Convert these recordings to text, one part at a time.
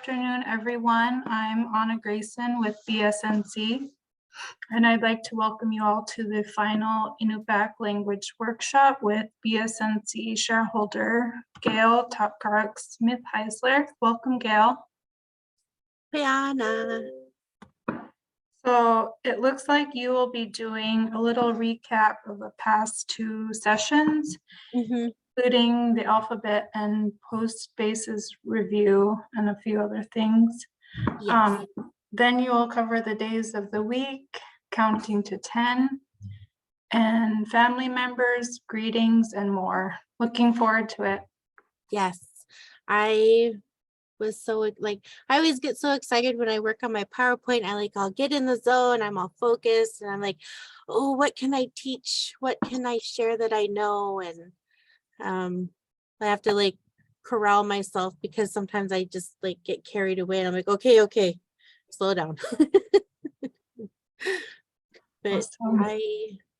Good afternoon, everyone. I'm Anna Grayson with BSNC, and I'd like to welcome you all to the final Inupiaq language workshop with BSNC shareholder Gail Smithhisler. Welcome, Gail. Hey, Anna. So it looks like you will be doing a little recap of the past two sessions, including the alphabet and post basis review and a few other things. Yes. Then you will cover the days of the week, counting to 10, and family members, greetings, and more. Looking forward to it. Yes. I was so I always get so excited when I work on my PowerPoint. I'll get in the zone, I'm all focused, and I'm like, oh, what can I teach? What can I share that I know? And I have to corral myself because sometimes I just get carried away and I'm like, okay, slow down. But Awesome.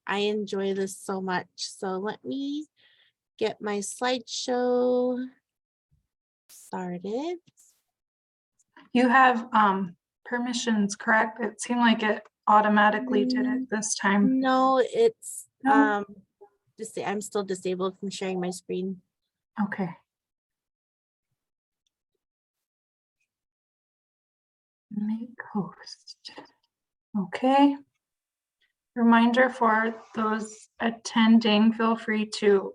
I enjoy this so much. So let me get my slideshow started. You have permissions, correct? It seemed like it automatically did it this time. No, it's No? I'm still disabled from sharing my screen. Okay. Make host. Okay. Reminder for those attending, feel free to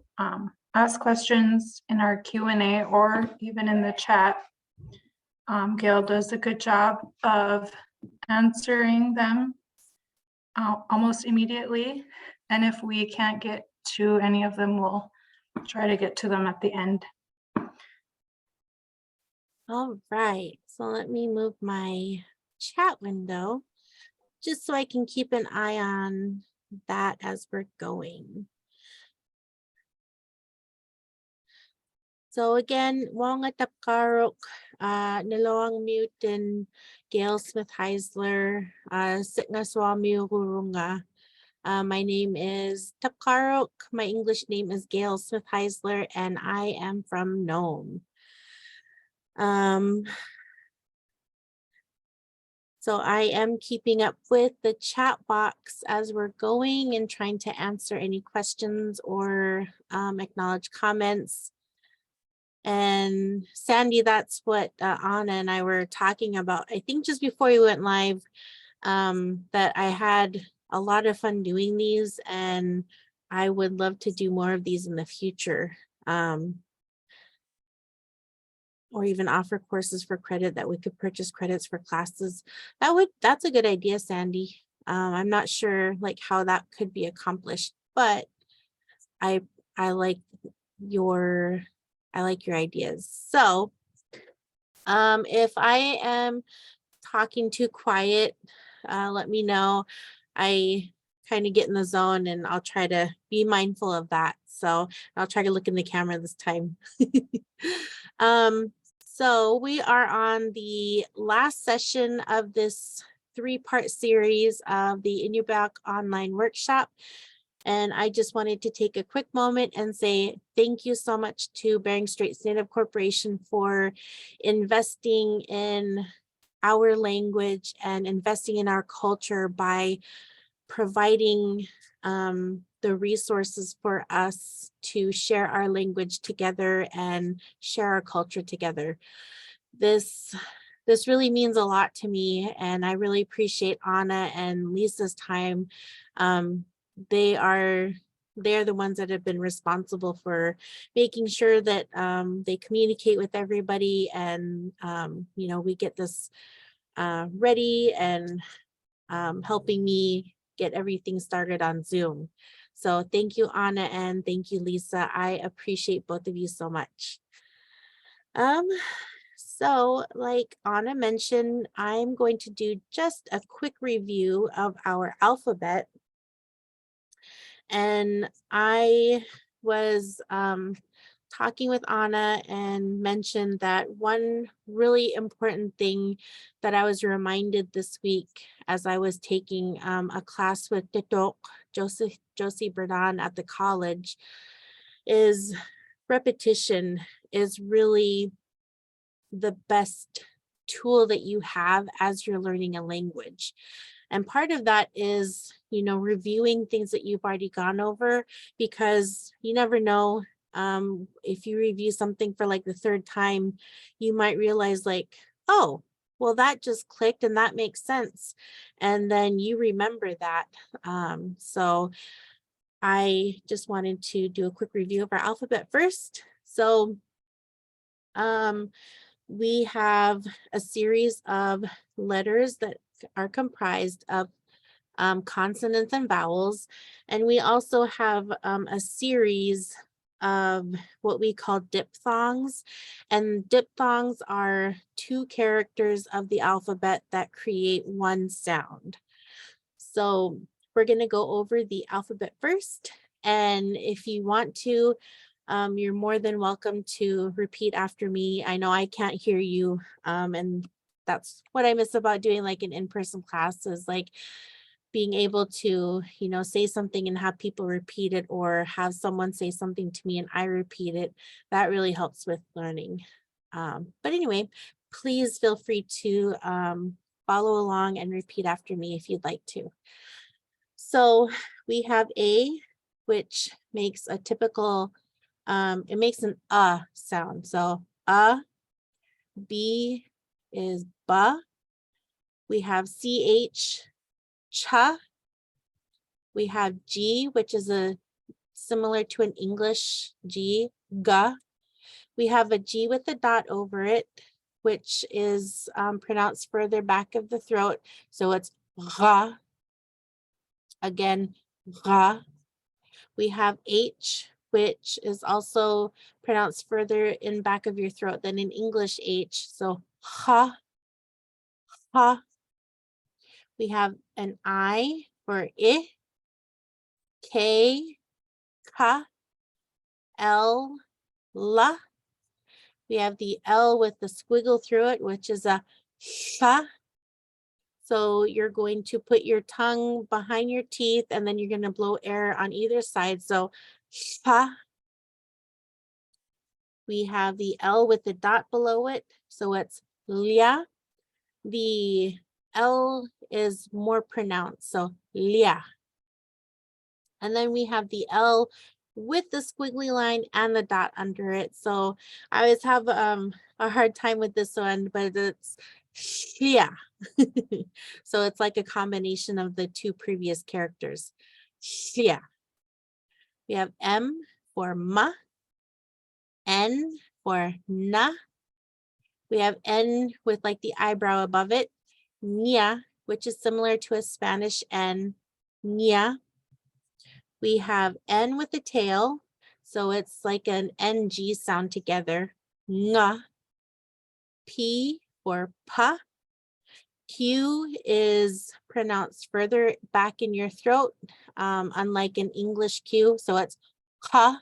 ask questions in our Q&A or even in the chat. Gail does a good job of answering them almost immediately. And if we can't get to any of them, we'll try to get to them at the end. All right, so let me move my chat window just so I can keep an eye on that as we're going. So again, Wong Atapkarok, Nilawang Mutin, Gail Smithhisler, Sitngaswami Hurunga. My name is Tapkarok. My English name is Gail Smithhisler, and I am from Nome. So I am keeping up with the chat box as we're going and trying to answer any questions or acknowledge comments. And Sandy, that's what Anna and I were talking about, I think just before we went live, that I had a lot of fun doing these and I would love to do more of these in the future. Or even offer courses for credit that we could purchase credits for classes. That's a good idea, Sandy. I'm not sure how that could be accomplished, but I like your ideas. So if I am talking too quiet, let me know. I kind of get in the zone and I'll try to be mindful of that. So I'll try to look in the camera this time. So we are on the last session of this 3-part series of the Inupiaq online workshop. And I just wanted to take a quick moment and say thank you so much to Bering Straits Native Corporation for investing in our language and investing in our culture by providing the resources for us to share our language together and share our culture together. This really means a lot to me, and I really appreciate Anna and Lisa's time. They are the ones that have been responsible for making sure that they communicate with everybody and we get this ready and helping me get everything started on Zoom. So thank you, Anna, and thank you, Lisa. I appreciate both of you so much. So like Anna mentioned, I'm going to do just a quick review of our alphabet. And I was talking with Anna and mentioned that one really important thing that I was reminded this week as I was taking a class with Titok Josie Berdan at the college is repetition is really the best tool that you have as you're learning a language. And part of that is, reviewing things that you've already gone over, because you never know, if you review something for like the third time, you might realize like, oh, well, that just clicked and that makes sense. And then you remember that. So I just wanted to do a quick review of our alphabet first. So we have a series of letters that are comprised of consonants and vowels. And we also have a series of what we call diphthongs. And diphthongs are two characters of the alphabet that create one sound. So we're going to go over the alphabet first. And if you want to, you're more than welcome to repeat after me. I know I can't hear you. And that's what I miss about doing like an in-person class, is like being able to, say something and have people repeat it, or have someone say something to me and I repeat it. That really helps with learning. But anyway, please feel free to follow along and repeat after me if you'd like to. So we have A, which makes a typical, it makes an sound. So B is ba. We have CH, cha. We have G, which is similar to an English G, ga. We have a G with a dot over it, which is pronounced further back of the throat. So it's ga. Again, ga. We have H, which is also pronounced further in back of your throat than in English H. So ha, ha. We have an I for I, K, ka, L, la. We have the L with the squiggle through it, which is a sha. So you're going to put your tongue behind your teeth, and then you're going to blow air on either side. So sha. We have the L with the dot below it. So it's lia. The L is more pronounced. So lia. And then we have the L with the squiggly line and the dot under it. So I always have a hard time with this one, but it's shia. So it's like a combination of the two previous characters. Shia. We have M for ma, N for na. We have N with like the eyebrow above it, nia, which is similar to a Spanish N, nia. We have N with the tail, so it's like an NG sound together, nga. P for pa. Q is pronounced further back in your throat, unlike an English Q, so it's ka.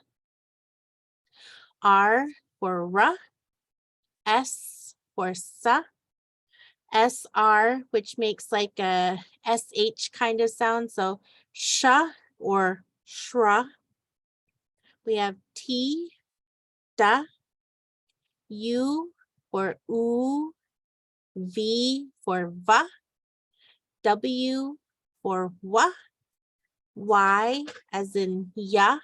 R for ra. S for sa. SR, which makes like a SH kind of sound, so sha or shra. We have T, da. U for oo. V for va. W for wa. Y as in ya.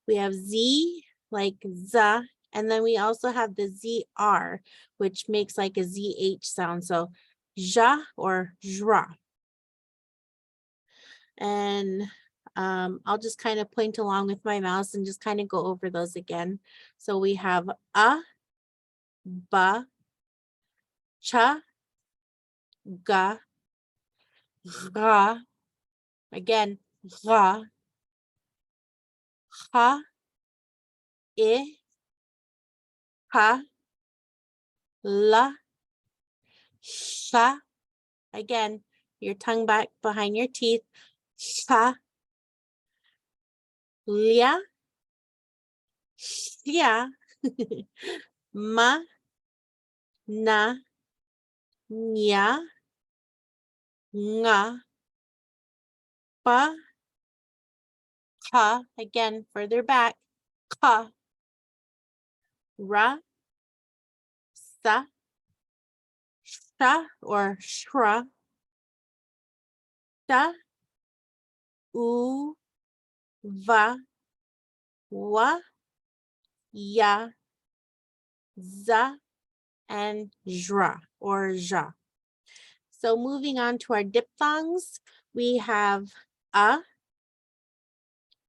We have Z like za. And then we also have the ZR, which makes like a ZH sound. So ja or jra. And I'll just kind of point along with my mouse and just kind of go over those again. So we have a, ba, cha, ga, ra. Again, ra, ha, I, ha, la, sha. Again, your tongue back behind your teeth. Sha, lia, xia, ma, na, nya, nga, pa, ka. Again, further back. Ka, ra, sa, sha or shra, sha, u, va, wa, ya, za, and jra or ja. So moving on to our diphthongs, we have a,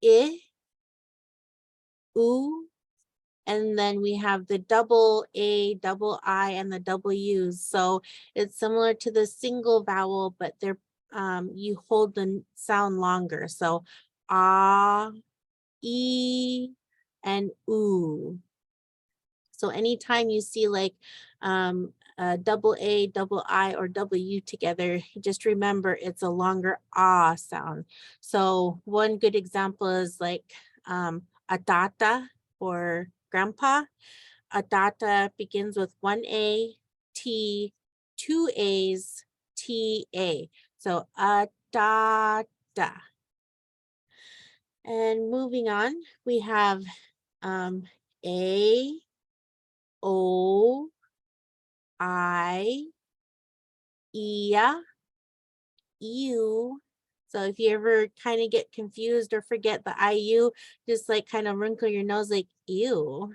I, u, and then we have the double A, double I, and the double U's. So it's similar to the single vowel, but they're you hold the sound longer. So ah, e, and oo. So anytime you see like a double A, double I, or W together, just remember it's a longer ah sound. So one good example is like atata or grandpa. Atata begins with one A, T, two A's, T, A. So atata. And moving on, we have A, O, I, Ia, U. So if you ever kind of get confused or forget the IU, just like kind of wrinkle your nose like ew.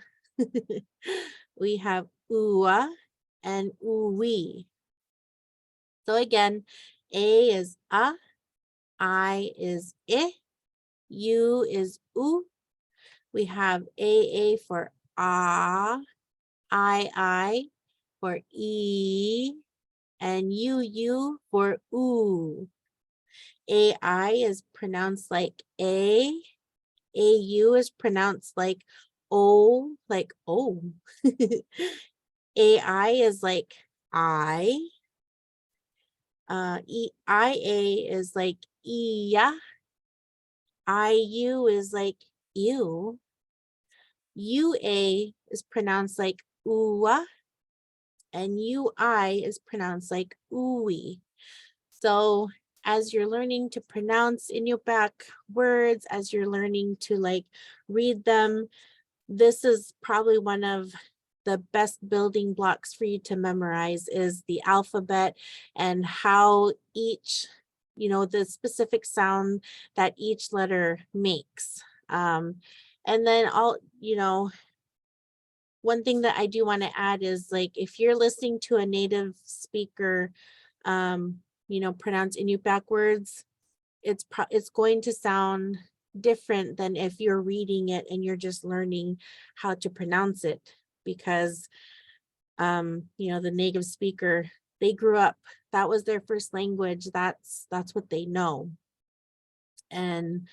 We have ua and uwi. So again, A is a, I is I, U is u. We have AA for ah, I for e, and UU for ooh. AI is pronounced like A. AU is pronounced like O, like oh. AI is like I. IA is like iya. IU is like ew. UA is pronounced like ooa. And UI is pronounced like ooey. So as you're learning to pronounce Inupiaq words, as you're learning to like read them, this is probably one of the best building blocks for you to memorize is the alphabet and how each, the specific sound that each letter makes. And then one thing that I do want to add is like if you're listening to a native speaker pronounce Inupiaq words, it's going to sound different than if you're reading it and you're just learning how to pronounce it, because the native speaker, they grew up, that was their first language, that's what they know. And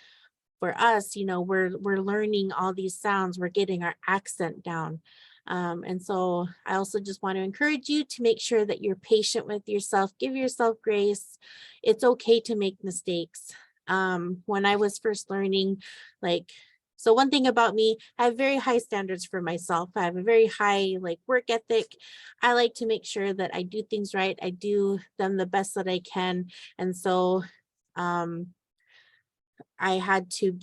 for us, we're learning all these sounds, we're getting our accent down. And so I also just want to encourage you to make sure that you're patient with yourself, give yourself grace. It's okay to make mistakes. When I was first learning, so one thing about me, I have very high standards for myself. I have a very high work ethic. I like to make sure that I do things right. I do them the best that I can. And so I had to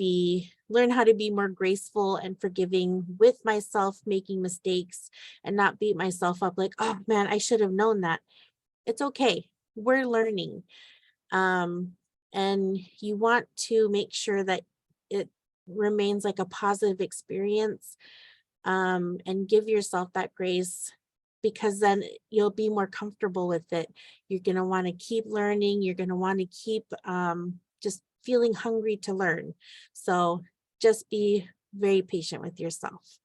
learn how to be more graceful and forgiving with myself, making mistakes and not beat myself up like, oh man, I should have known that. It's okay. We're learning. And you want to make sure that it remains like a positive experience, and give yourself that grace, because then you'll be more comfortable with it. You're going to want to keep learning. You're going to want to keep just feeling hungry to learn. So just be very patient with yourself.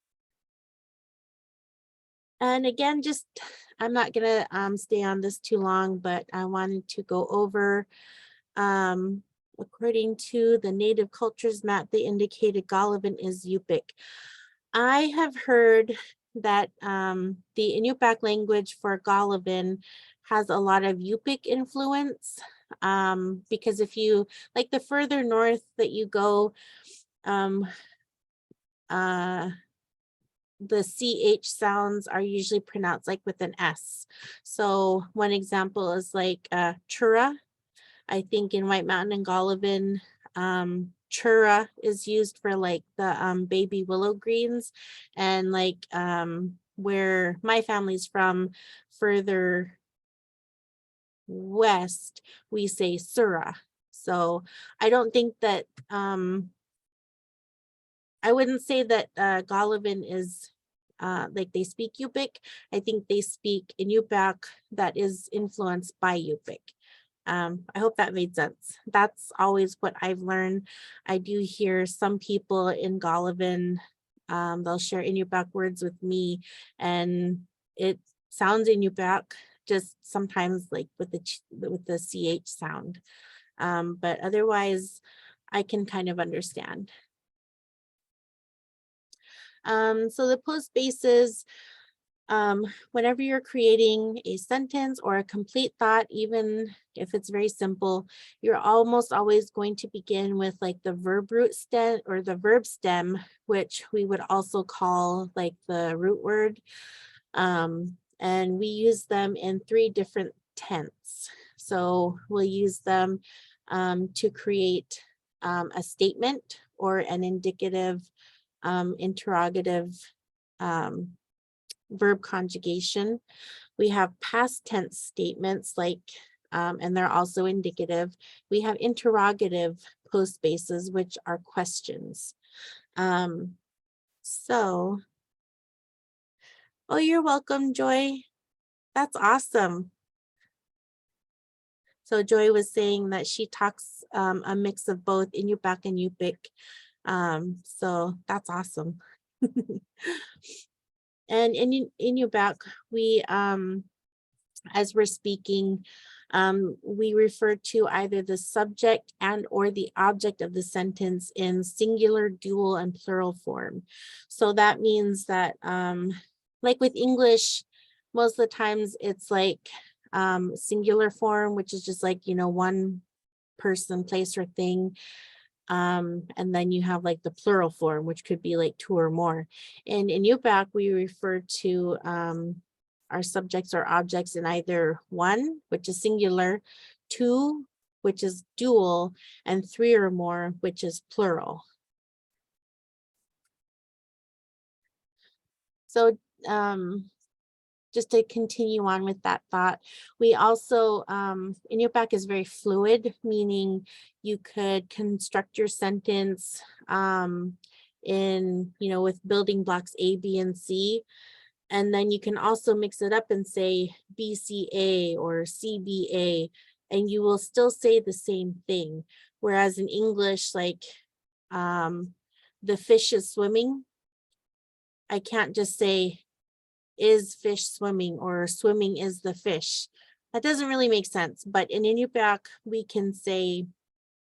And again, I'm not gonna stay on this too long, but I wanted to go over, according to the native cultures map, they indicated Galavan is Yupik. I have heard that the Inupiaq language for Galavan has a lot of Yupik influence, because if you, the further north that you go, the CH sounds are usually pronounced with an S. So one example is chura. I think in White Mountain and Galavan, chura is used for the baby willow greens, and where my family's from, further west, we say Sura. So I don't think that, I wouldn't say that Galavan is like they speak Yupik. I think they speak Inupiaq that is influenced by Yupik. I hope that made sense. That's always what I've learned. I do hear some people in Galavan, they'll share Inupiaq words with me, and it sounds Inupiaq, just sometimes like with the CH sound. But otherwise, I can kind of understand. So the post bases, whenever you're creating a sentence or a complete thought, even if it's very simple, you're almost always going to begin with like the verb root stem or the verb stem, which we would also call like the root word. And we use them in 3 different tense. So we'll use them to create a statement or an indicative, interrogative, verb conjugation. We have past tense statements like, and they're also indicative. We have interrogative post bases, which are questions. So, oh, you're welcome, Joy. That's awesome. So Joy was saying that she talks a mix of both Inupiaq and Yupik. So that's awesome. And in Inupiaq, we, as we're speaking, we refer to either the subject and or the object of the sentence in singular, dual, and plural form. So that means that, like with English, most of the times it's like singular form, which is just like, you know, one person, place, or thing. And then you have like the plural form, which could be like 2 or more. And in Inupiaq, we refer to our subjects or objects in either 1, which is singular, 2, which is dual, and 3 or more, which is plural. So just to continue on with that thought, we also, Inupiaq is very fluid, meaning you could construct your sentence in, you know, with building blocks A, B, and C. And then you can also mix it up and say BCA or CBA, and you will still say the same thing. Whereas in English, like the fish is swimming, I can't just say is fish swimming or swimming is the fish. That doesn't really make sense. But in Inupiaq, we can say,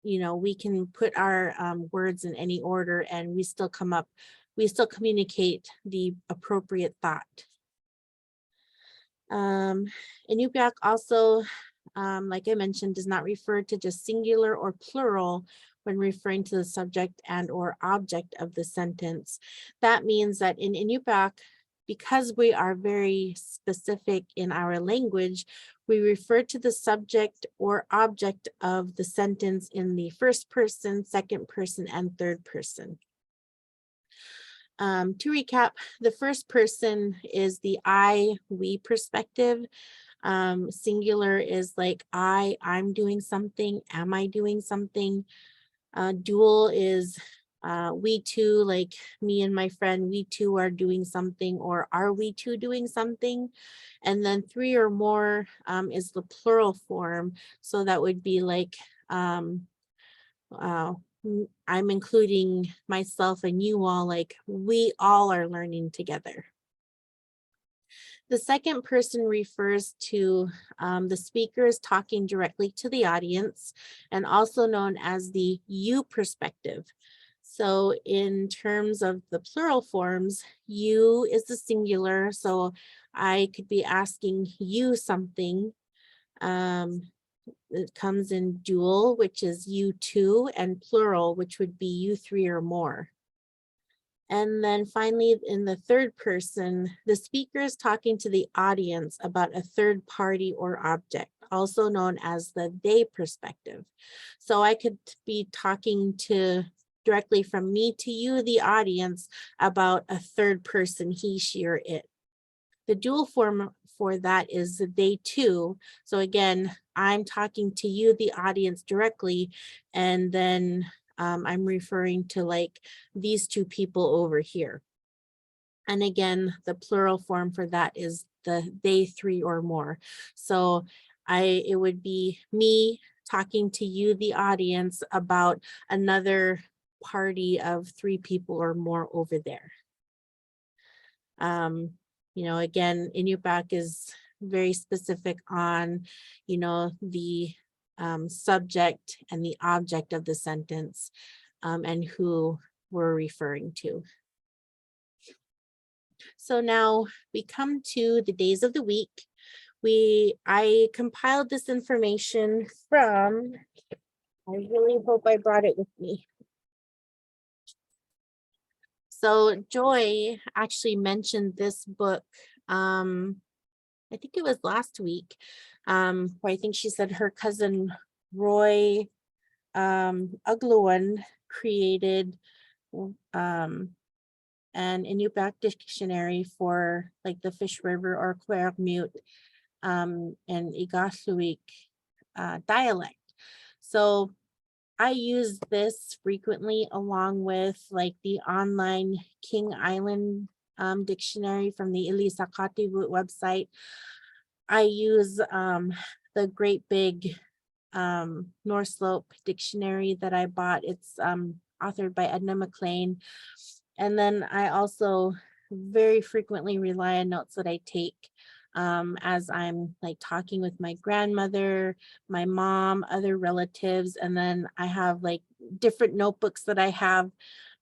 you know, we can put our words in any order and we still come up, we still communicate the appropriate thought. Inupiaq also, like I mentioned, does not refer to just singular or plural when referring to the subject and or object of the sentence. That means that in Inupiaq, because we are very specific in our language, we refer to the subject or object of the sentence in the first person, second person, and third person. To recap, the first person is the I, we perspective. Singular is like I'm doing something, am I doing something? Dual is we two, like me and my friend, we two are doing something, or are we two doing something? And then 3 or more is the plural form. So that would be like, I'm including myself and you all, like we all are learning together. The second person refers to the speakers talking directly to the audience, and also known as the you perspective. So in terms of the plural forms, you is the singular. So I could be asking you something. It comes in dual, which is you two, and plural, which would be you 3 or more. And then finally, in the third person, the speaker is talking to the audience about a third party or object, also known as the they perspective. So I could be talking to directly from me to you, the audience, about a third person, he, she, or it. the dual form for that is they too. So again, I'm talking to you, the audience, directly, and then I'm referring to like these two people over here. And again, the plural form for that is the they three or more. So it would be me talking to you, the audience, about another party of 3 people or more over there. You know, again, Inupiaq is very specific on, you know, the subject and the object of the sentence, and who we're referring to. So now we come to the days of the week. I compiled this information from, I really hope I brought it with me. So Joy actually mentioned this book, I think it was last week, where I think she said her cousin Roy Ugluan created an Inupiaq dictionary for like the Fish River or Quermute and Igasluik dialect. So I use this frequently along with like the online King Island dictionary from the Ilisaqatiwut website. I use the great big North Slope dictionary that I bought. It's authored by Edna McLean. And then I also very frequently rely on notes that I take as I'm like talking with my grandmother, my mom, other relatives. And then I have like different notebooks that I have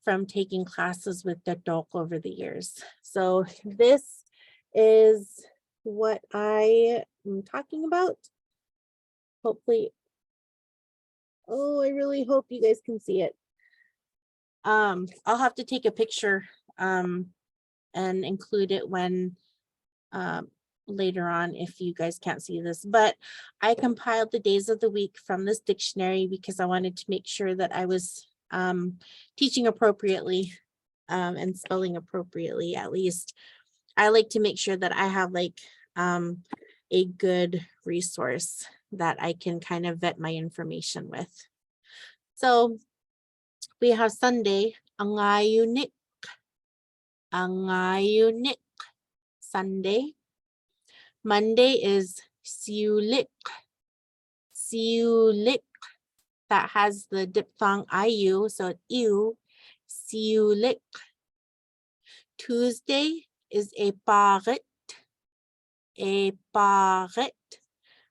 from taking classes with Datok over the years. So this is what I am talking about. Hopefully, oh, I really hope you guys can see it. I'll have to take a picture and include it when later on if you guys can't see this, but I compiled the days of the week from this dictionary because I wanted to make sure that I was teaching appropriately and spelling appropriately. At least I like to make sure that I have like a good resource that I can kind of vet my information with. So we have Sunday, angayunik, Sunday. Monday is siulik, that has the diphthong iu, so it's iu, siulik. Tuesday is eparet.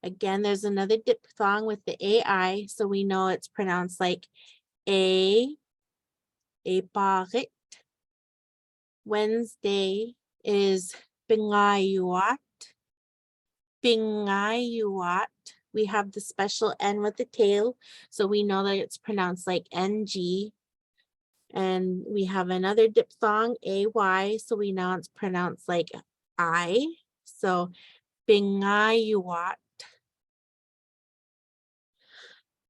Again, there's another diphthong with the ai, so we know it's pronounced like eparet. Wednesday is pingayuat. We have the special N with the tail, so we know that it's pronounced like NG. And we have another diphthong, AY, so we know it's pronounced like I. So pingayuat.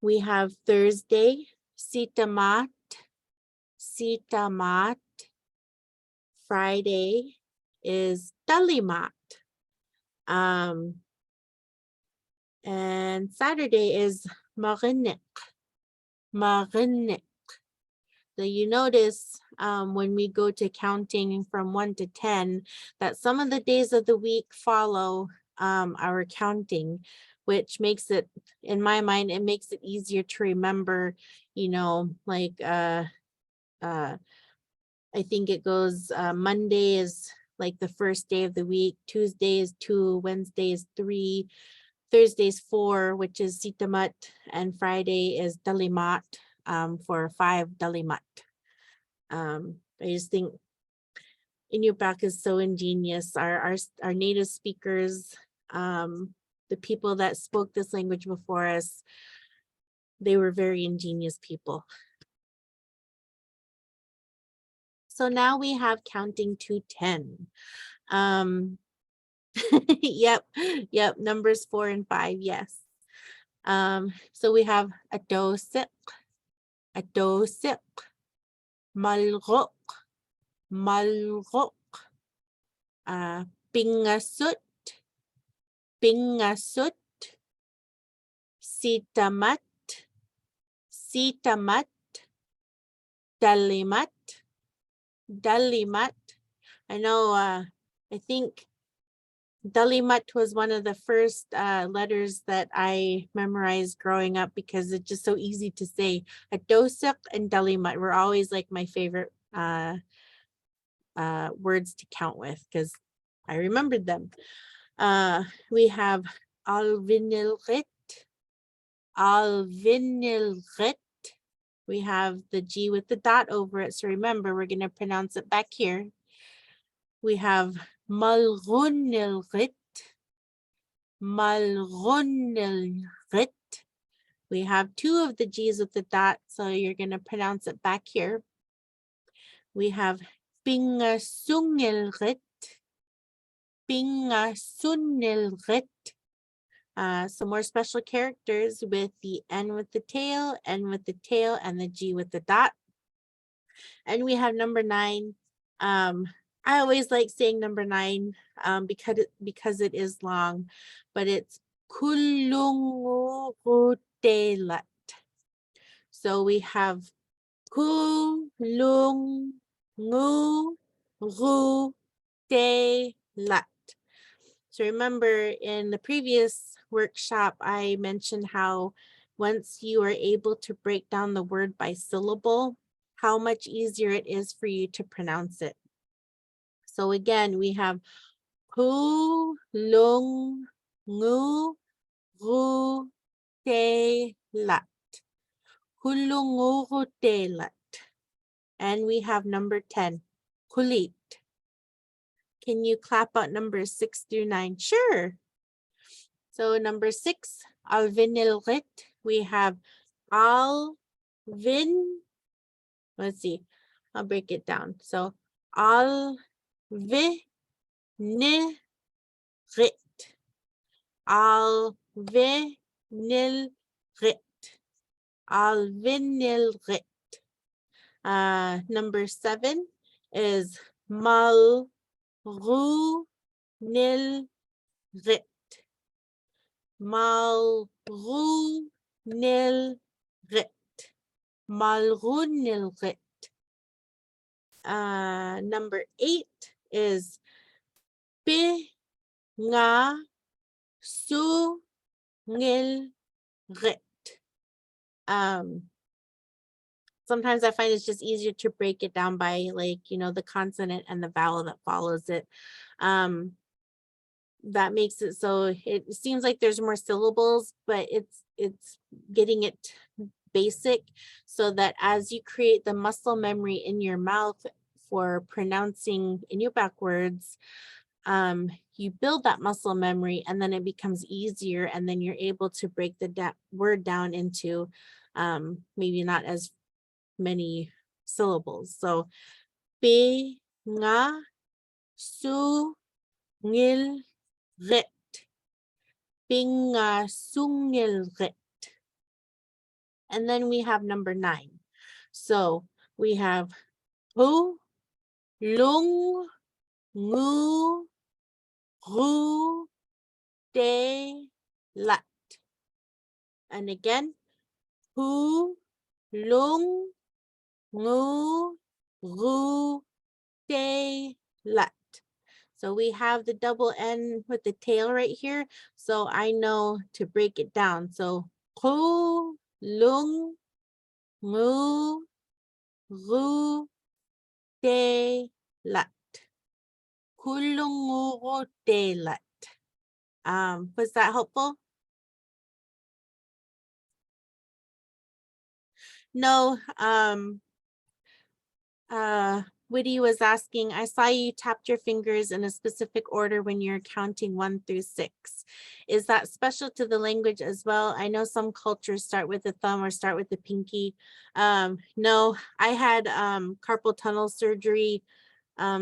We have Thursday, sitamat. Friday is dalimat. And Saturday is marinik. So you notice when we go to counting from 1 to 10, that some of the days of the week follow our counting, which makes it, in my mind, it makes it easier to remember, you know, like I think it goes Monday is like the first day of the week, Tuesday is 2, Wednesday is 3, Thursday is 4, which is sitamat, and Friday is dalimat for 5 dalimat. I just think Inupiaq is so ingenious. Our native speakers, the people that spoke this language before us, they were very ingenious people. So now we have counting to 10. Yep, numbers 4 and 5, yes. So we have adosik, malrok, Pingasut, pingasut, sitamat, sitamat, dalimat, dalimat. I know, I think dalimat was one of the first letters that I memorized growing up because it's just so easy to say. Adosak and dalimat were always like my favorite words to count with because I remembered them. We have alvinilrit, alvinilrit. We have the G with the dot over it. So remember, we're going to pronounce it back here. We have malgunilrit, malgunilrit. We have two of the G's with the dot, so you're going to pronounce it back here. We have pingasungilrit, pingasungilrit. Some more special characters with the N with the tail, N with the tail, and the G with the dot. And we have number 9. I always like saying number 9 because it is long, but it's kulungurutelat. So we have kulungurutelat. So remember in the previous workshop, I mentioned how once you are able to break down the word by syllable, how much easier it is for you to pronounce it. So again, we have kulungurutelat, kulungurutelat. And we have number 10, kulit. Can you clap out numbers 6 through 9? Sure. So number 6, alvinilrit. We have alvin. Let's see. I'll break it down. So alvinilrit, alvinilrit, alvinilrit. Number 7 is malgunilrit, malgunilrit, malgunilrit. Number 8 is pingasungilrit. Sometimes I find it's just easier to break it down by the consonant and the vowel that follows it. That makes it so it seems like there's more syllables, but it's getting it basic so that as you create the muscle memory in your mouth for pronouncing Inupiaq words, you build that muscle memory and then it becomes easier, and then you're able to break the word down into maybe not as many syllables. So pingasungilrit, pingasungilrit. And then we have number 9. So we have hu, lung, ngu, ru, de, lat. And again, hu, lung, ngu, ru, de, lat. So we have the double N with the tail right here. So I know to break it down. So hu, lung, ngu, ru, de, lat. Kulungurutelat. Was that helpful? No, Whitty was asking, I saw you tapped your fingers in a specific order when you're counting 1 through 6. Is that special to the language as well? I know some cultures start with the thumb or start with the pinky. No, I had carpal tunnel surgery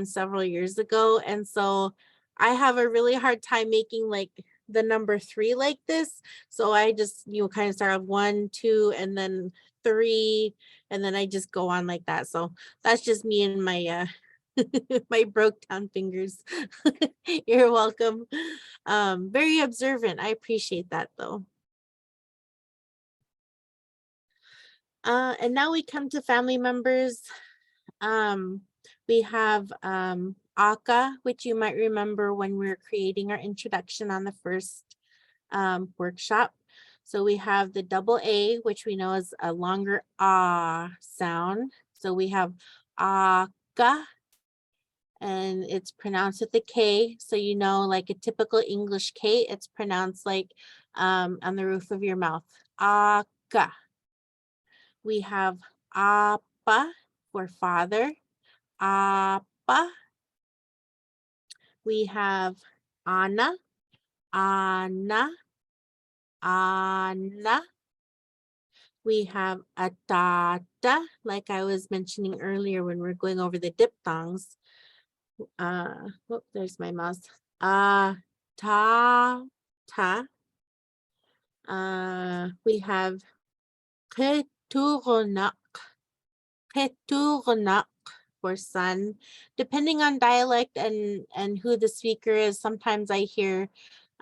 several years ago, and so I have a really hard time making like the number 3 like this. So I just kind of start off 1, 2, and then 3, and then I just go on like that. So that's just me and my My broke down fingers. You're welcome. Very observant. I appreciate that though. And now we come to family members. We have Aka, which you might remember when we were creating our introduction on the first workshop. So we have the double A, which we know is a longer ah sound. So we have Aka, and it's pronounced with the K. So you know, like a typical English K, it's pronounced like on the roof of your mouth. Aka. We have Apa for father. Apa. We have Ana. Ana. Ana. We have Atata, like I was mentioning earlier when we're going over the diphthongs. There's my mouse. Ta. We have Keturnak. Keturnak for son. Depending on dialect and who the speaker is, sometimes I hear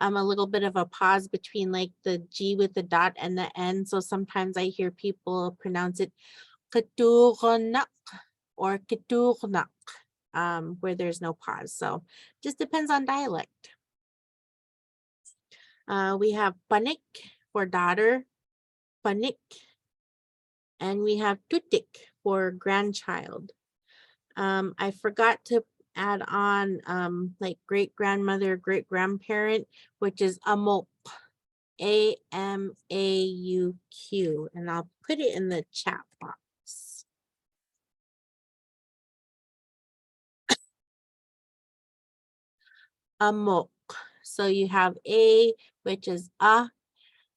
a little bit of a pause between like the G with the dot and the N. So sometimes I hear people pronounce it Keturnak or Keturnak, where there's no pause. So just depends on dialect. We have Panik for daughter, Panik. And we have Tutik for grandchild. I forgot to add on like great grandmother, great grandparent, which is Amok, Amauq, and I'll put it in the chat box. Amok. So you have A, which is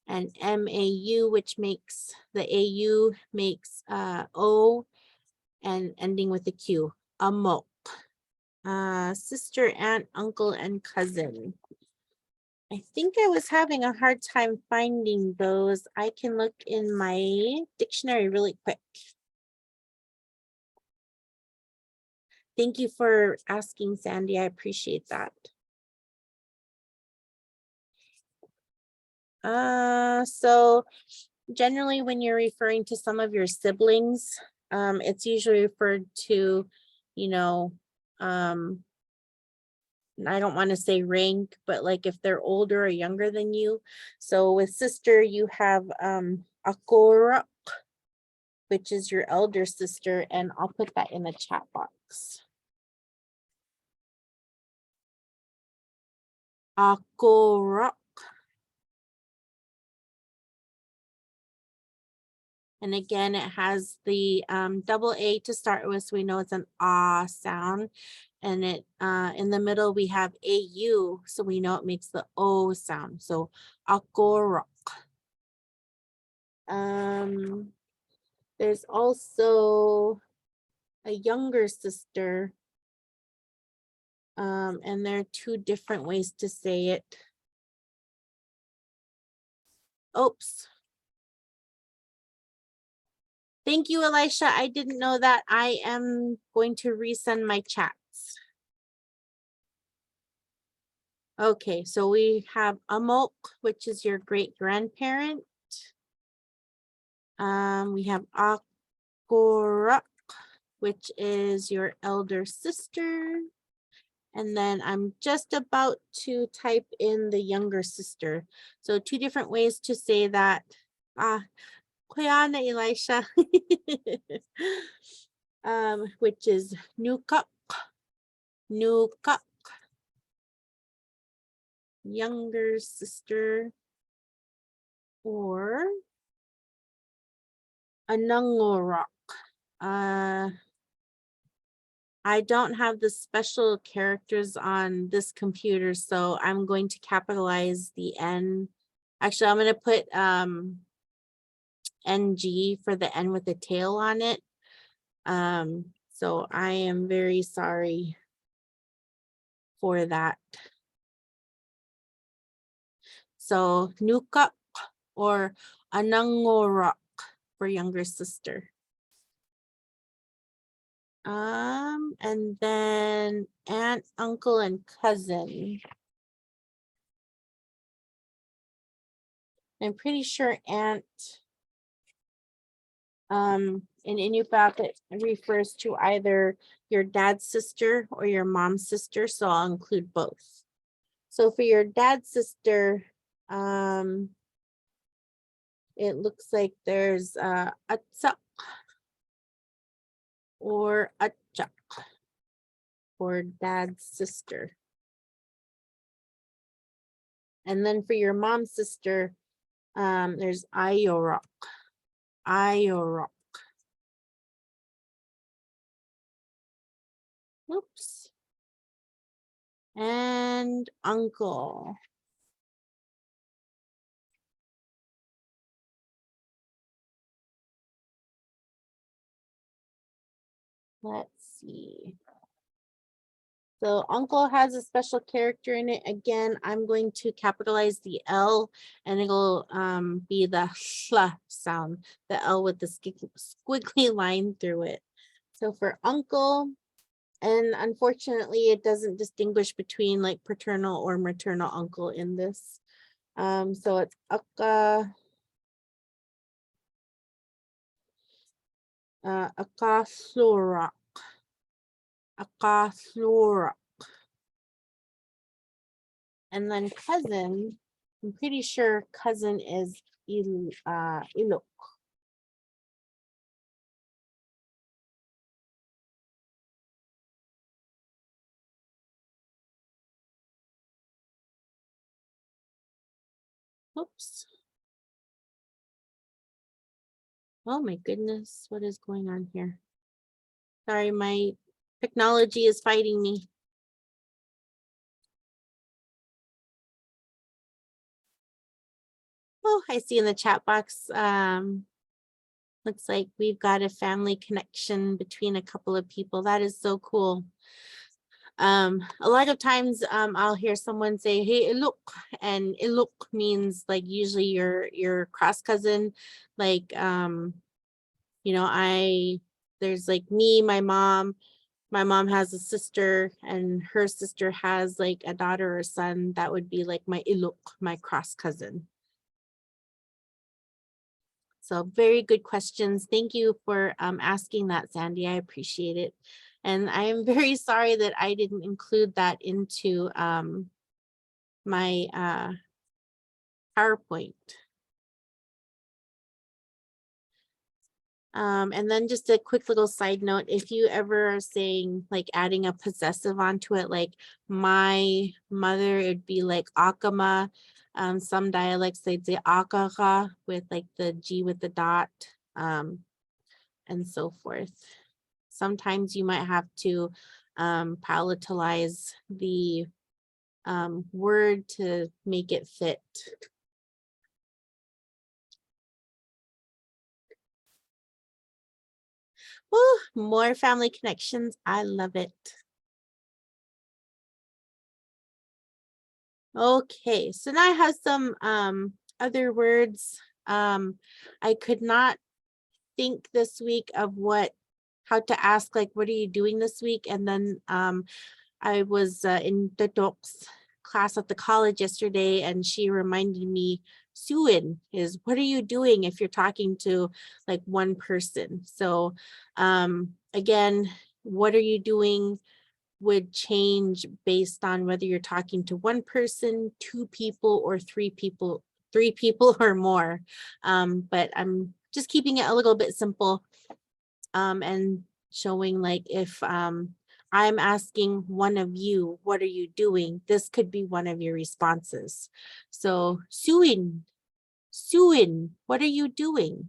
and MAU, which makes the AU makes O and ending with a Q. Amok. Sister, aunt, uncle, and cousin. I think I was having a hard time finding those. I can look in my dictionary really quick. Thank you for asking, Sandy. I appreciate that. So generally when you're referring to some of your siblings, it's usually referred to, you know, I don't want to say rank, but like if they're older or younger than you. So with sister, you have Akorak, which is your elder sister, and I'll put that in the chat box. Akorak. And again, it has the double A to start with, so we know it's an ah sound. And it in the middle we have AU, so we know it makes the O sound. So Akorak. There's also a younger sister. And there are two different ways to say it. Oops. Thank you, Elisha. I didn't know that. I am going to resend my chats. Okay, so we have Amok, which is your great grandparent. We have Akorak, which is your elder sister. And then I'm just about to type in the younger sister. So two different ways to say that. Kuya na Elisha. Which is Inupiaq, younger sister, or Anangorak. I don't have the special characters on this computer, so I'm going to capitalize the N. Actually, I'm going to put NG for the N with the tail on it. So I am very sorry for that. So Inupiaq or Anangorak for younger sister. And then aunt, uncle, and cousin. I'm pretty sure aunt, in Inupiaq, it refers to either your dad's sister or your mom's sister, so I'll include both. So for your dad's sister, it looks like there's a tsak or a chak for dad's sister. And then for your mom's sister, there's ayorok. Ayorok. Oops. And uncle. Let's see. So uncle has a special character in it. Again, I'm going to capitalize the L and it'll be the shla sound, the L with the squiggly line through it. So for uncle, and unfortunately, it doesn't distinguish between like paternal or maternal uncle in this. So it's akka, akaslurak, akaslurak. And then cousin, I'm pretty sure cousin is ilok. Oops. Oh my goodness, what is going on here? Sorry, my technology is fighting me. Oh, I see in the chat box, looks like we've got a family connection between a couple of people. That is so cool. A lot of times I'll hear someone say, hey, ilok, and ilok means like usually your cross cousin, like you know, there's like me, my mom has a sister and her sister has like a daughter or son. That would be like my ilok, my cross cousin. So very good questions. Thank you for asking that, Sandy. I appreciate it. And I am very sorry that I didn't include that into my PowerPoint. And then just a quick little side note, if you ever are saying like adding a possessive onto it, like my mother, it'd be like akama. Some dialects they'd say akaga with like the G with the dot, and so forth. Sometimes you might have to palatalize the word to make it fit. Ooh, more family connections. I love it. Okay, so now I have some other words. I could not think this week of how to ask, like, what are you doing this week? And then I was in the docs class at the college yesterday, and she reminded me, Suin is what are you doing if you're talking to like one person. So again, what are you doing would change based on whether you're talking to one person, two people, or three people or more. But I'm just keeping it a little bit simple and showing like if I'm asking one of you, what are you doing? This could be one of your responses. So Suin, what are you doing?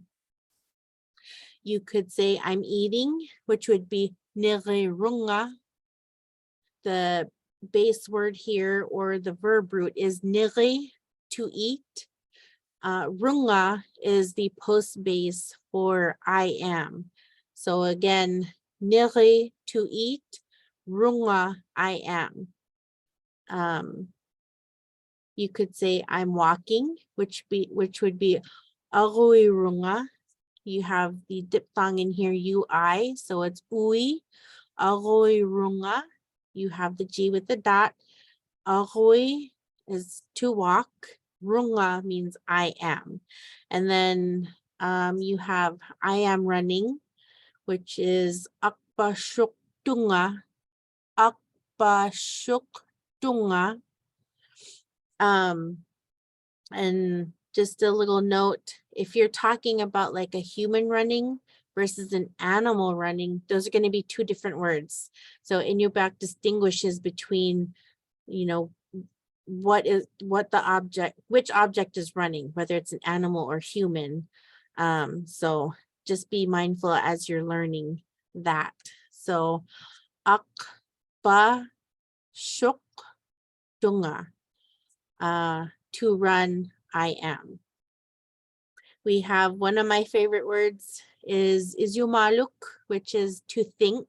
You could say I'm eating, which would be nirunga. The base word here or the verb root is niri, to eat. Runga is the post base for I am. So again, niri, to eat, runga, I am. You could say I'm walking, which would be arui runga. you have the diphthong in here, UI, so it's ui. Ako'y runga, you have the G with the dot. Ako'y is to walk. Runga means I am. And then you have I am running, which is akpashuk tunga. Akpashuk tunga. And just a little note, if you're talking about like a human running versus an animal running, those are going to be two different words. So Inupiaq distinguishes between, you know, which object is running, whether it's an animal or human. So just be mindful as you're learning that. So akpa shuk tunga, to run, I am. We have one of my favorite words is yumaluk, which is to think.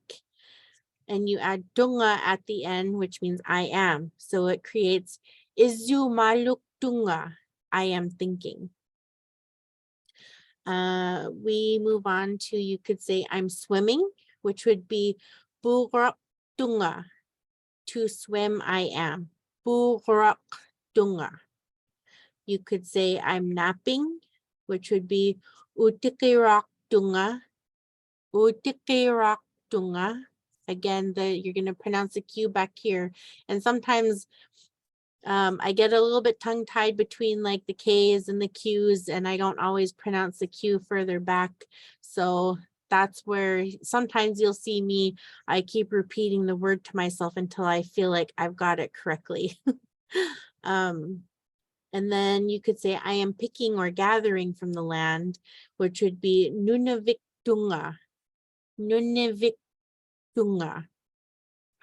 And you add tunga at the end, which means I am. So it creates yumaluk tunga, I am thinking. We move on to, you could say I'm swimming, which would be burap tunga, to swim I am. Burap tunga. You could say I'm napping, which would be utikirak tunga. Utikirak tunga. Again, you're going to pronounce the Q back here. And sometimes I get a little bit tongue-tied between like the K's and the Q's, and I don't always pronounce the Q further back. So that's where sometimes you'll see me, I keep repeating the word to myself until I feel like I've got it correctly. And then you could say I am picking or gathering from the land, which would be Nunavik tunga. Nunavik tunga.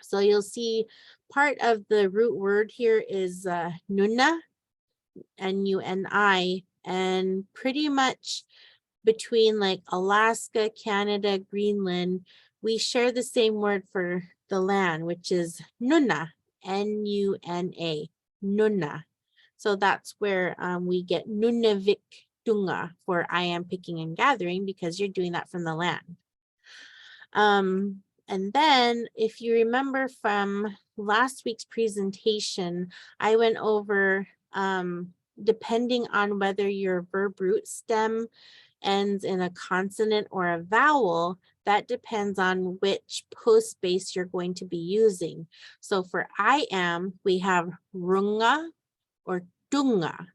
So you'll see part of the root word here is nuna, N-U-N-I, and pretty much between like Alaska, Canada, Greenland, we share the same word for the land, which is nuna, N-U-N-A, nuna. So that's where we get Nunavik tunga for I am picking and gathering, because you're doing that from the land. And then if you remember from last week's presentation, I went over depending on whether your verb root stem ends in a consonant or a vowel, that depends on which postbase you're going to be using. So for I am, we have runga or tunga.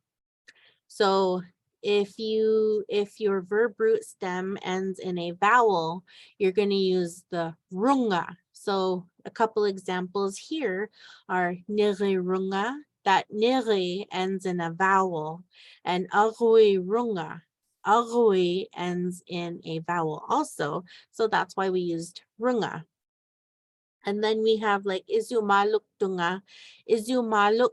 So if your verb root stem ends in a vowel, you're going to use the runga. So a couple examples here are niri runga, that niri ends in a vowel, and agui runga. Agui ends in a vowel also, so that's why we used runga. And then we have like izumaluk tunga. Izumaluk,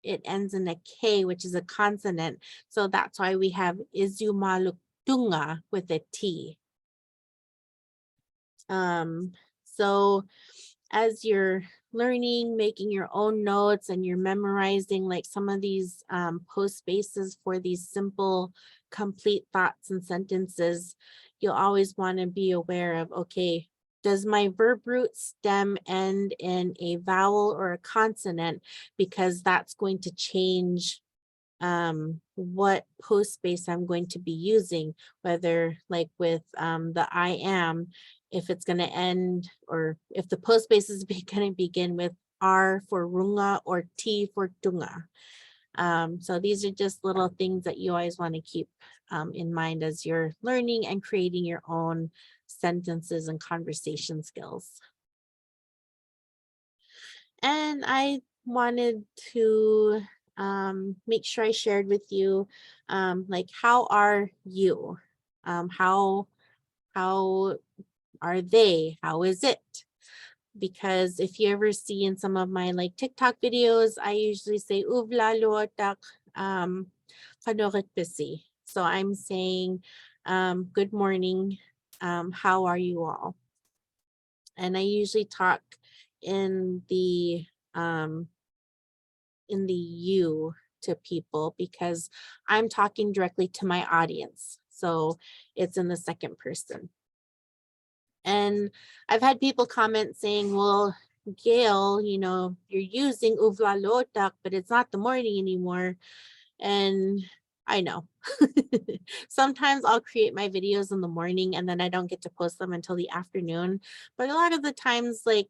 it ends in a K, which is a consonant. So that's why we have izumaluk tunga with a T. So as you're learning, making your own notes, and you're memorizing like some of these post bases for these simple, complete thoughts and sentences, you'll always want to be aware of, okay, does my verb root stem end in a vowel or a consonant? Because that's going to change what postbase I'm going to be using, whether like with the I am, if it's going to end, or if the postbase is going to begin with R for runga or T for tunga. So these are just little things that you always want to keep in mind as you're learning and creating your own sentences and conversation skills. And I wanted to make sure I shared with you, like, how are you? How are they? How is it? Because if you ever see in some of my like TikTok videos, I usually say uvla luotak kanorit bisi. So I'm saying good morning, how are you all? And I usually talk in the you to people, because I'm talking directly to my audience. So it's in the second person. And I've had people comment saying, well, Gail, you know, you're using uvlalotak, but it's not the morning anymore. And I know. Sometimes I'll create my videos in the morning and then I don't get to post them until the afternoon. But a lot of the times, like,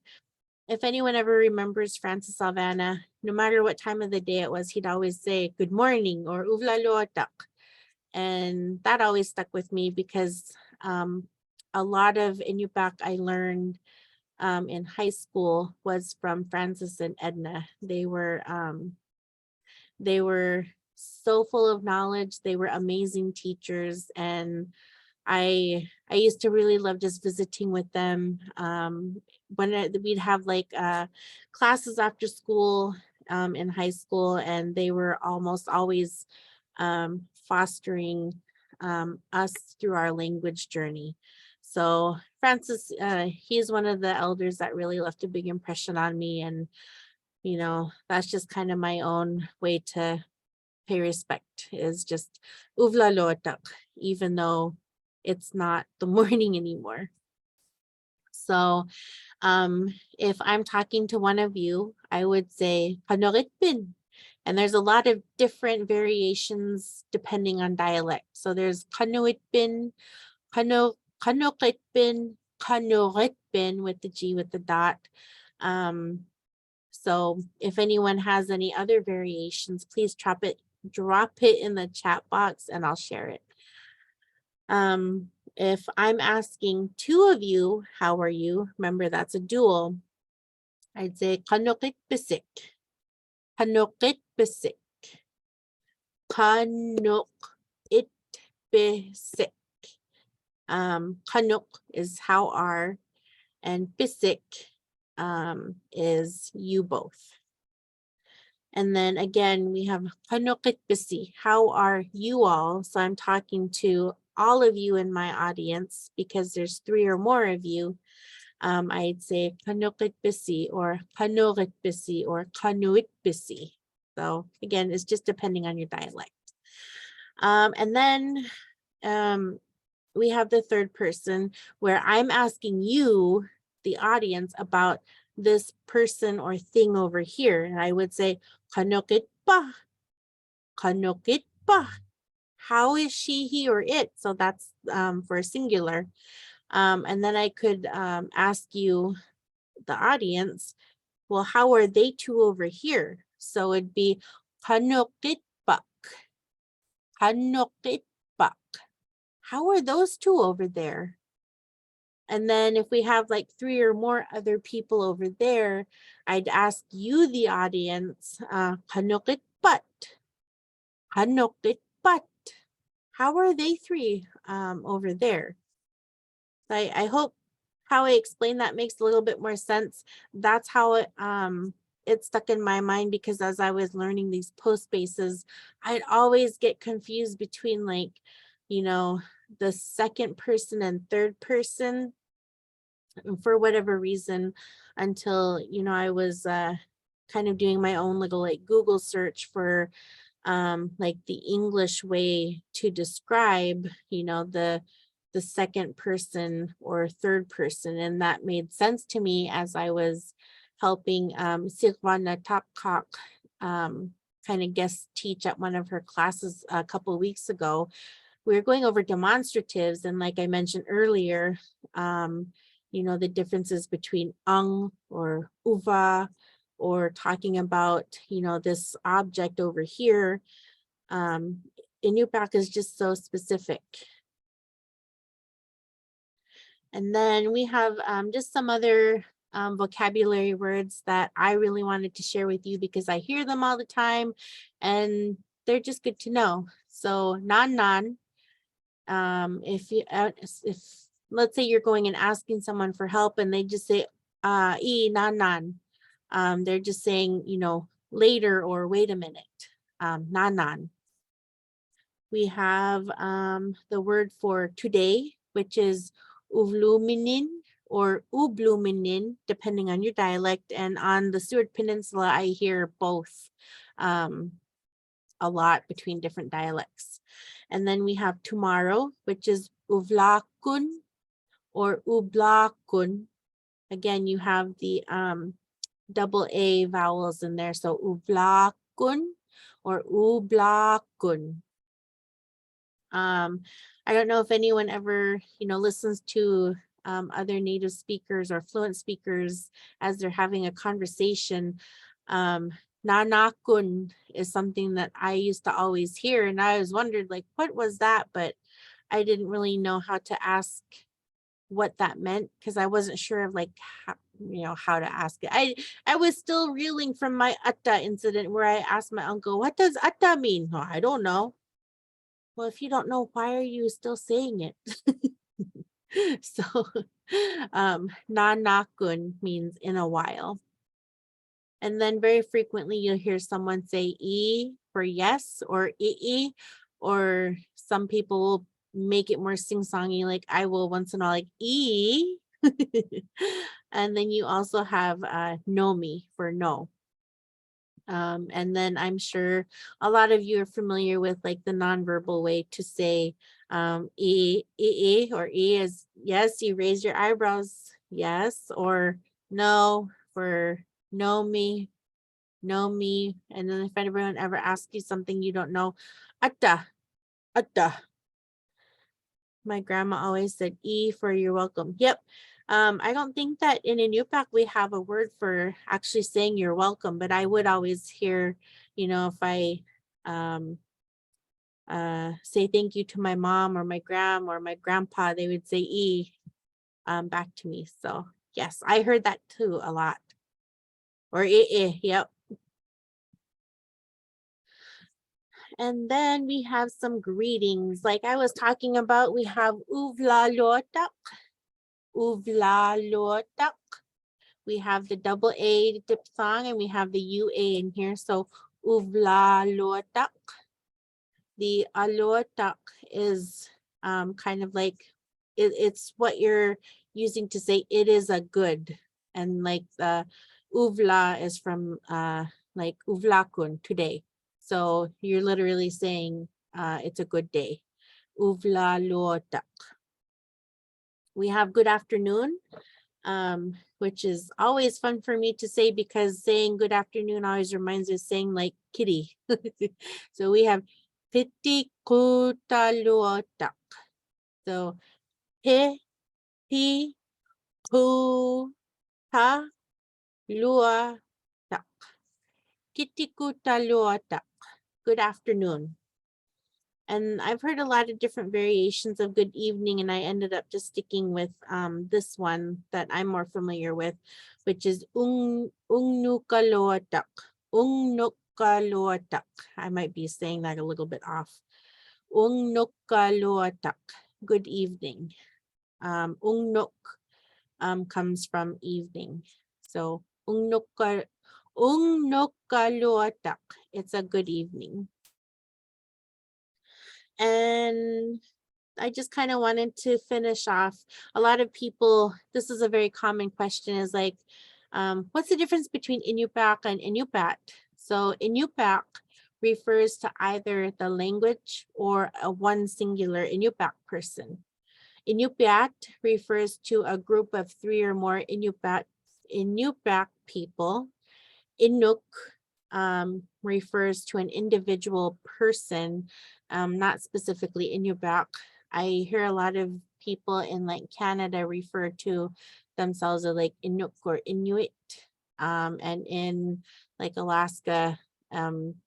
if anyone ever remembers Francis Savannah, no matter what time of the day it was, he'd always say good morning or uvlalotak. And that always stuck with me because a lot of Inupiaq I learned in high school was from Francis and Edna. They were so full of knowledge. They were amazing teachers, and I used to really love just visiting with them. When we'd have like classes after school in high school, and they were almost always fostering us through our language journey. So Francis, he's one of the elders that really left a big impression on me, and you know, that's just kind of my own way to pay respect, is just uvlalotak, even though it's not the morning anymore. So if I'm talking to one of you, I would say kanoritpin. And there's a lot of different variations depending on dialect. So there's kanuitpin, kanokitpin, kanoritpin with the G with the dot. So if anyone has any other variations, please drop it in the chat box and I'll share it. If I'm asking two of you, how are you? Remember, that's a dual. I'd say kanokit bisik. Kanokit bisik. Kanok it bisik. Kanok is how are, and bisik is you both. And then again, we have kanokit bisi. How are you all? So I'm talking to all of you in my audience because there's 3 or more of you. I'd say kanokit bisi or kanorit bisi or kanuit bisi. So again, it's just depending on your dialect. And then we have the third person where I'm asking you, the audience, about this person or thing over here. And I would say, kanokit pa, kanokit pa. How is she, he, or it? So that's for singular. And then I could ask you, the audience, well, how are they two over here? So it'd be kanokit pak, kanokit pak. How are those two over there? And then if we have like 3 or more other people over there, I'd ask you, the audience, kanokit pat, kanokit pat. How are they 3 over there? I hope how I explained that makes a little bit more sense. That's how it stuck in my mind, because as I was learning these post bases, I'd always get confused between, like, you know, the second person and third person for whatever reason, until, you know, I was kind of doing my own little like Google search for like the English way to describe, you know, the second person or third person. And that made sense to me as I was helping Silvana Tapcock kind of guest teach at one of her classes a couple of weeks ago. We were going over demonstratives, and like I mentioned earlier, you know, the differences between ang or uva, or talking about, you know, this object over here. Inupiaq is just so specific. And then we have just some other vocabulary words that I really wanted to share with you because I hear them all the time and they're just good to know. So nan. If let's say you're going and asking someone for help and they just say nan. They're just saying, you know, later or wait a minute. Nan. We have the word for today, which is uvluminin or ubluminin, depending on your dialect. And on the Seward Peninsula, I hear both a lot between different dialects. And then we have tomorrow, which is uvlakun or ublakun. Again, you have the double A vowels in there. So uvlakun or ublakun. I don't know if anyone ever, listens to other native speakers or fluent speakers as they're having a conversation. Nanakun is something that I used to always hear, and I always wondered, like, what was that? But I didn't really know how to ask what that meant because I wasn't sure of like how to ask it. I was still reeling from my atta incident where I asked my uncle, "What does atta mean?" "Oh, I don't know." Well, if you don't know, why are you still saying it? So nanakun means in a while. And then very frequently you'll hear someone say e for yes or ii, or some people will make it more sing-songy, like I will once in a while, like e. And then you also have nomi for no. And then I'm sure a lot of you are familiar with like the nonverbal way to say e or e is yes, you raise your eyebrows, yes, or no for know me. And then if anyone ever asks you something you don't know, atta. My grandma always said e for you're welcome. Yep. I don't think that in Inupiaq we have a word for actually saying you're welcome, but I would always hear, if I say thank you to my mom or my grandma or my grandpa, they would say e back to me. So yes, I heard that too a lot. Or yep. And then we have some greetings. Like I was talking about, we have uvlalotak. We have the double A diphthong and we have the UA in here. So uvlalotak. The alotak is kind of like, it's what you're using to say it is a good. And like the uvla is from like uvlakun, today. So you're literally saying it's a good day. Uvlalotak. We have good afternoon, which is always fun for me to say because saying good afternoon always reminds me of saying like kitty. So we have Pitikutalootak. So pi pu ta lua tak. Kitikutalootak. Good afternoon. And I've heard a lot of different variations of good evening, and I ended up just sticking with this one that I'm more familiar with, which is ungnukalootak. Ungnukalootak. I might be saying that a little bit off. Ungnukalootak. Good evening. Ungnuk comes from evening. So ungnukalootak. It's a good evening. And I just kind of wanted to finish off. A lot of people, this is a very common question, is like, what's the difference between Inupiaq and Inupiat? So Inupiaq refers to either the language or a one singular Inupiaq person. Inupiat refers to a group of 3 or more Inupiaq people. Inuk refers to an individual person, not specifically Inupiaq. I hear a lot of people in like Canada refer to themselves as like Inuk or Inuit. And in like Alaska,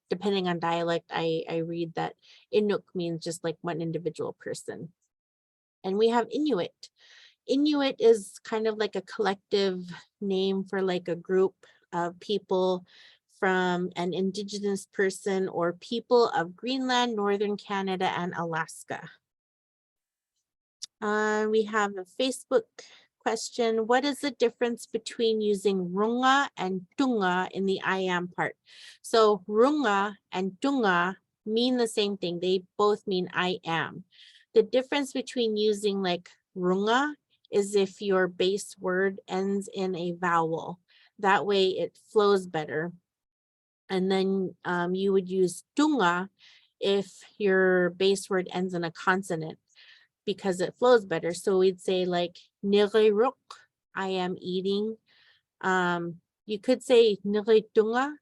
depending on dialect, I read that Inuk means just like one individual person. And we have Inuit. Inuit is kind of like a collective name for like a group of people from an indigenous person or people of Greenland, Northern Canada, and Alaska. We have a Facebook question. What is the difference between using runga and tunga in the I am part? So runga and tunga mean the same thing. They both mean I am. The difference between using like runga is if your base word ends in a vowel. That way it flows better. And then you would use tunga if your base word ends in a consonant because it flows better. So we'd say like niliruk, I am eating. You could say nilitunga,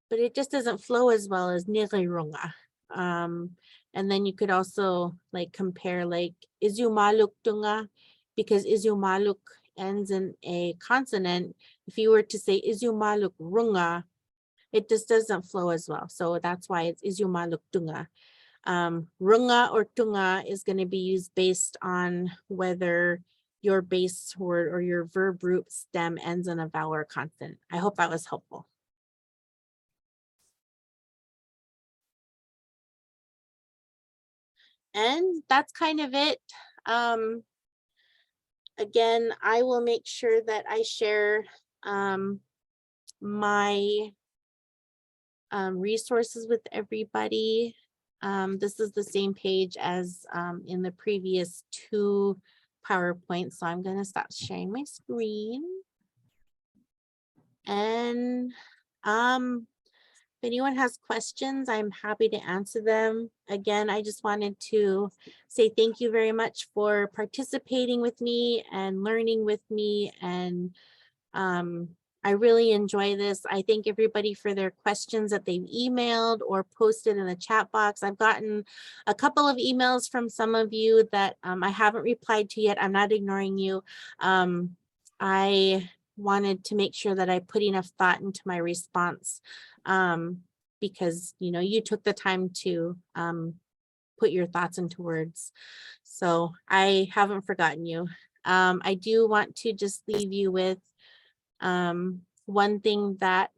but it just doesn't flow as well as nilirunga. And then you could also like compare like izumaluk tunga, because izumaluk ends in a consonant. If you were to say izumaluk runga, it just doesn't flow as well. So that's why it's izumaluk tunga. Runga or tunga is going to be used based on whether your base word or your verb root stem ends in a vowel or consonant. I hope that was helpful. And that's kind of it. Again, I will make sure that I share my resources with everybody. This is the same page as in the previous 2 PowerPoints. So I'm going to stop sharing my screen. And if anyone has questions, I'm happy to answer them. Again, I just wanted to say thank you very much for participating with me and learning with me. And I really enjoy this. I thank everybody for their questions that they've emailed or posted in the chat box. I've gotten a couple of emails from some of you that I haven't replied to yet. I'm not ignoring you. I wanted to make sure that I put enough thought into my response because, you know, you took the time to put your thoughts into words. So I haven't forgotten you. I do want to just leave you with one thing that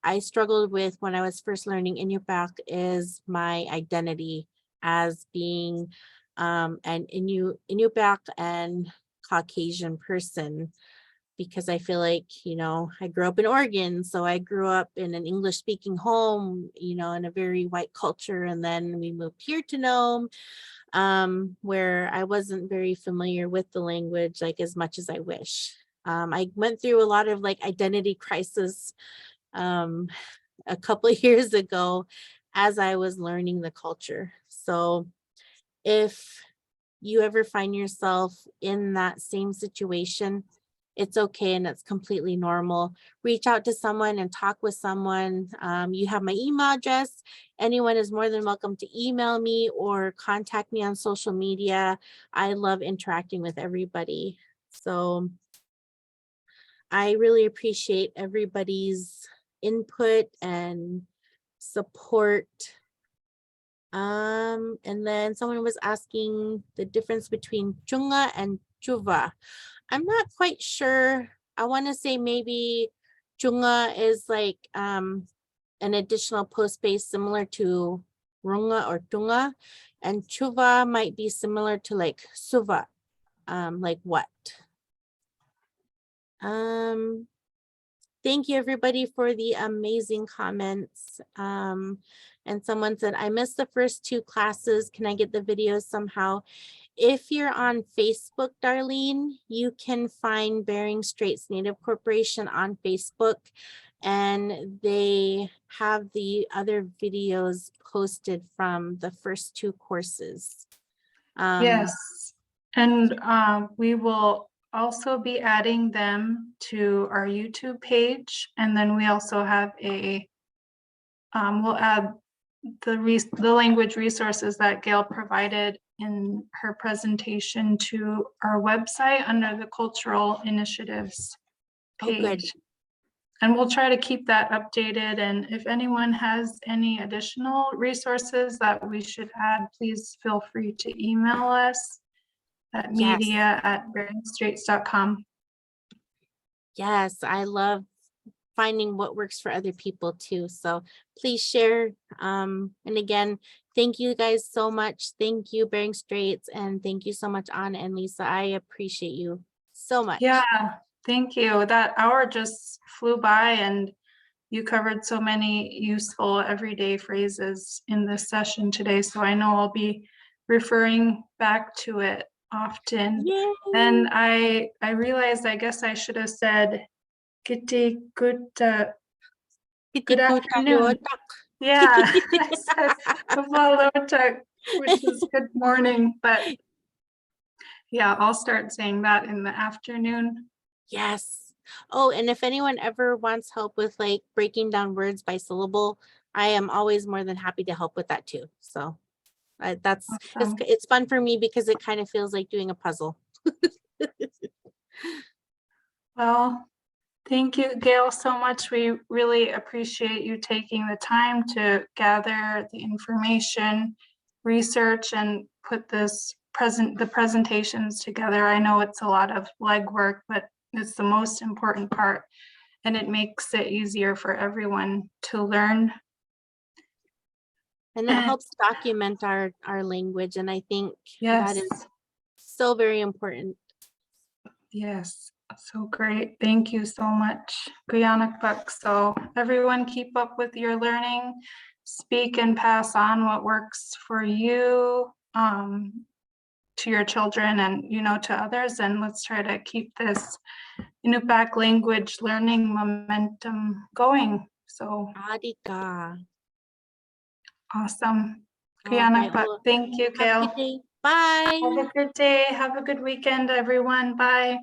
I struggled with when I was first learning Inupiaq is my identity as being an Inupiaq and Caucasian person, because I feel like, you know, I grew up in Oregon, so I grew up in an English speaking home, you know, in a very white culture. And then we moved here to Nome, where I wasn't very familiar with the language, like as much as I wish. I went through a lot of like identity crisis a couple of years ago as I was learning the culture. So if you ever find yourself in that same situation, it's okay and it's completely normal. Reach out to someone and talk with someone. You have my email address. Anyone is more than welcome to email me or contact me on social media. I love interacting with everybody. So I really appreciate everybody's input and support. And then someone was asking the difference between chunga and chuva. I'm not quite sure. I want to say maybe chunga is like an additional post base similar to runga or tunga, and chuva might be similar to like suva, like what. Thank you everybody for the amazing comments. And someone said, I missed the first 2 classes. Can I get the videos somehow? If you're on Facebook, Darlene, you can find Bering Straits Native Corporation on Facebook, and they have the other videos posted from the first 2 courses. Yes, and we will also be adding them to our YouTube page, and then we also have a we'll add the language resources that Gail provided in her presentation to our website under the cultural initiatives page. Oh, good. And we'll try to keep that updated. And if anyone has any additional resources that we should add, please feel free to email us at media@beringstraits.com. Yes, I love finding what works for other people too. So please share. And again, thank you guys so much. Thank you, Bering Straits, and thank you so much, Anna and Lisa. I appreciate you so much. Yeah, thank you. That hour just flew by, and you covered so many useful everyday phrases in this session today. So I know I'll be referring back to it often. Yay. And I realized, I guess I should have said, good afternoon. Yeah, I said Kapalotak, which is good morning, but yeah, I'll start saying that in the afternoon. Yes. Oh, and if anyone ever wants help with like breaking down words by syllable, I am always more than happy to help with that too. So Awesome. it's fun for me because it kind of feels like doing a puzzle. Well, thank you, Gail, so much. We really appreciate you taking the time to gather the information, research, and put the presentations together. I know it's a lot of legwork, but it's the most important part, and it makes it easier for everyone to learn. And it helps document our language. And I think that Yes, is so very important. yes, so great. Thank you so much, Inupiaq. So everyone keep up with your learning, speak and pass on what works for you to your children and, to others. And let's try to keep this Inupiaq language learning momentum going. So Adika. awesome. All right. Inupiaq. Well, Thank you, have a Gail. good day. Bye. Have a good day. Have a good weekend, everyone. Bye.